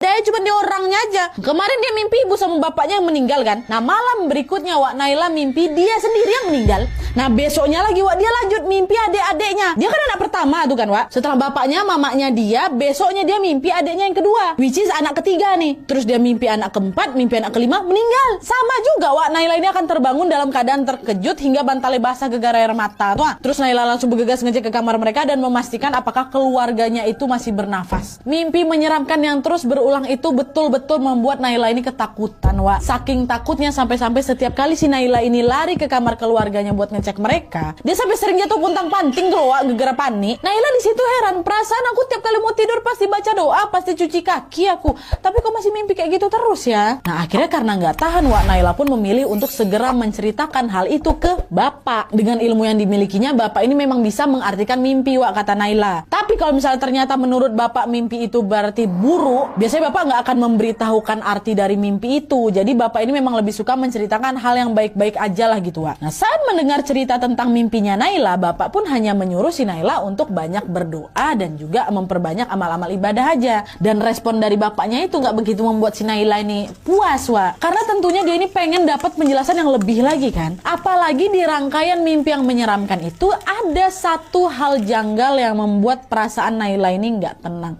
ada, cuma dia orangnya aja. Kemarin dia mimpi ibu sama bapaknya yang meninggal kan. Nah malam berikutnya Wak Naila mimpi dia sendiri yang meninggal. Nah besoknya lagi Wak dia lanjut mimpi adik-adiknya. Dia kan anak pertama tuh kan Wak. Setelah bapaknya, mamanya dia, besoknya dia mimpi adiknya yang kedua, which is anak ketiga nih. Terus dia mimpi anak keempat, mimpi anak kelima, meninggal. Sama juga Wak Naila ini akan terbangun dalam keadaan terkejut hingga bantalnya basah gegara air mata. Wah, terus Naila langsung bergegas ngecek ke kamar mereka dan memastikan apakah keluarganya itu masih bernafas. Mimpi menyeramkan yang terus berulang itu betul-betul membuat Naila ini ketakutan Wak. Saking takutnya sampai-sampai setiap kali si Naila ini lari ke kamar keluarganya buat ngecek mereka, dia sampai sering jatuh puntang-panting tuh Wak, gegara panik. Naila di situ heran, perasaan aku tiap kali mau tidur pasti baca doa, pasti cuci kaki aku, tapi kok masih mimpi kayak gitu terus ya. Nah akhirnya karena nggak tahan Wak Naila pun memilih untuk segera menceritakan hal itu ke bapak. Dengan ilmu yang dimilikinya, bapak ini memang bisa mengartikan mimpi Wak, kata Naila. Tapi kalau misalnya ternyata menurut bapak mimpi itu berarti buruk, biasanya bapak nggak akan memberitahukan arti dari mimpi itu. Jadi bapak ini memang lebih suka menceritakan hal yang baik-baik aja lah gitu Wak. Nah saat mendengar cerita tentang mimpinya Naila, bapak pun hanya menyuruh si Naila untuk banyak berdoa dan juga memperbanyak amal-amal ibadah aja. Dan respon dari bapaknya itu nggak begitu membuat si Naila ini puas Wak. Karena tentunya dia ini pengen dapat penjelasan yang lebih lagi kan. Apalagi di rangkaian mimpi yang menyeramkan itu ada satu hal janggal yang membuat perasaan Naila ini nggak tenang.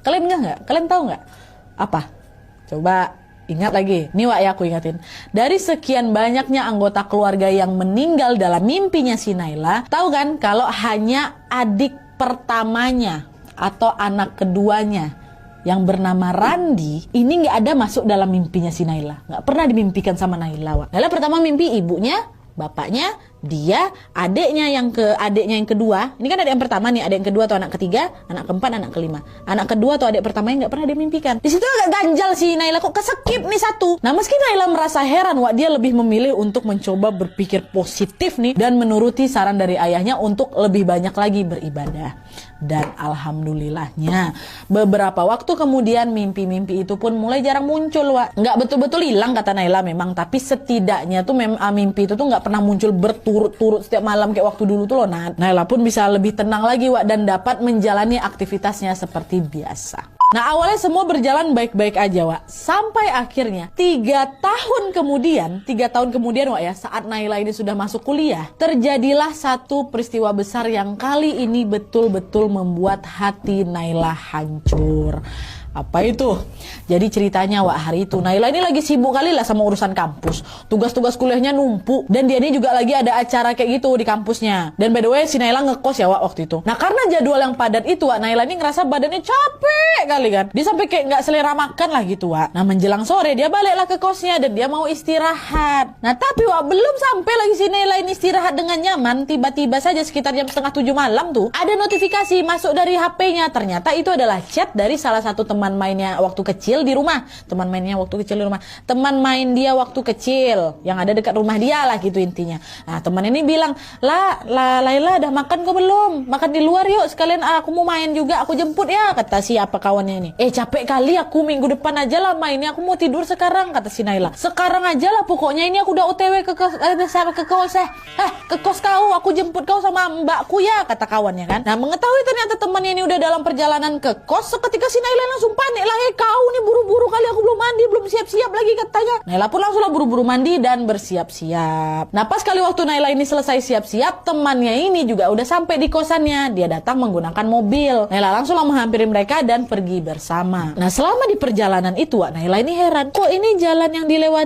Kalian nggak? Kalian tahu nggak? Apa? Coba ingat lagi. Nih Wak ya aku ingatin. Dari sekian banyaknya anggota keluarga yang meninggal dalam mimpinya si Naila, tahu kan kalau hanya adik pertamanya atau anak keduanya yang bernama Randi ini nggak ada masuk dalam mimpinya si Naila. Nggak pernah dimimpikan sama Naila Wak. Naila pertama mimpi ibunya, bapaknya, dia, adiknya yang kedua. Ini kan adik yang pertama nih, adik yang kedua atau anak ketiga, anak keempat, anak kelima. Anak kedua atau adik pertama yang nggak pernah dimimpikan. Di situ agak ganjal si Naila, kok keskip nih satu. Nah meski Naila merasa heran Wak, dia lebih memilih untuk mencoba berpikir positif nih dan menuruti saran dari ayahnya untuk lebih banyak lagi beribadah. Dan alhamdulillahnya beberapa waktu kemudian mimpi-mimpi itu pun mulai jarang muncul Wak. Nggak betul-betul hilang kata Naila memang, tapi setidaknya tuh mimpi itu tuh nggak pernah muncul berturut-turut setiap malam kayak waktu dulu tuh loh. Naila pun bisa lebih tenang lagi Wak dan dapat menjalani aktivitasnya seperti biasa. Nah awalnya semua berjalan baik-baik aja Wak, sampai akhirnya 3 tahun kemudian Wak ya, saat Naila ini sudah masuk kuliah, terjadilah satu peristiwa besar yang kali ini betul-betul membuat hati Naila hancur. Apa itu? Jadi ceritanya Wak, hari itu Naila ini lagi sibuk kali lah sama urusan kampus. Tugas-tugas kuliahnya numpuk. Dan dia ini juga lagi ada acara kayak gitu di kampusnya. Dan by the way si Naila ngekos ya Wak waktu itu. Nah karena jadwal yang padat itu Wak, Naila ini ngerasa badannya capek kali kan. Dia sampai kayak nggak selera makan lah gitu Wak. Nah menjelang sore dia baliklah ke kosnya dan dia mau istirahat. Nah tapi Wak belum sampai lagi si Naila ini istirahat dengan nyaman, tiba-tiba saja sekitar jam 6:30 malam tuh ada notifikasi masuk dari HP-nya. Ternyata itu adalah chat dari salah satu teman mainnya waktu kecil di rumah. Teman main dia waktu kecil yang ada dekat rumah dia lah gitu intinya. Nah teman ini bilang, Laila udah makan kok belum? Makan di luar yuk sekalian, aku mau main juga, aku jemput ya, kata siapa kawannya ini. Capek kali aku, minggu depan aja lah mainnya, aku mau tidur sekarang, kata si Naila. Sekarang aja lah pokoknya, ini aku udah OTW ke kos kau, aku jemput kau sama mbakku ya, kata kawannya kan. Nah mengetahui ternyata temannya ini udah dalam perjalanan ke kos, seketika si Naila langsung panik lah, kau nih buru-buru kali, aku belum mandi, belum siap-siap lagi katanya. Naila pun langsung buru-buru mandi dan bersiap-siap. Nah pas kali waktu Naila ini selesai siap-siap, temannya ini juga udah sampai di kosannya. Dia datang menggunakan mobil. Naila langsung menghampiri mereka dan pergi bersama. Nah selama di perjalanan itu Naila ini heran, kok ini jalan yang dilewati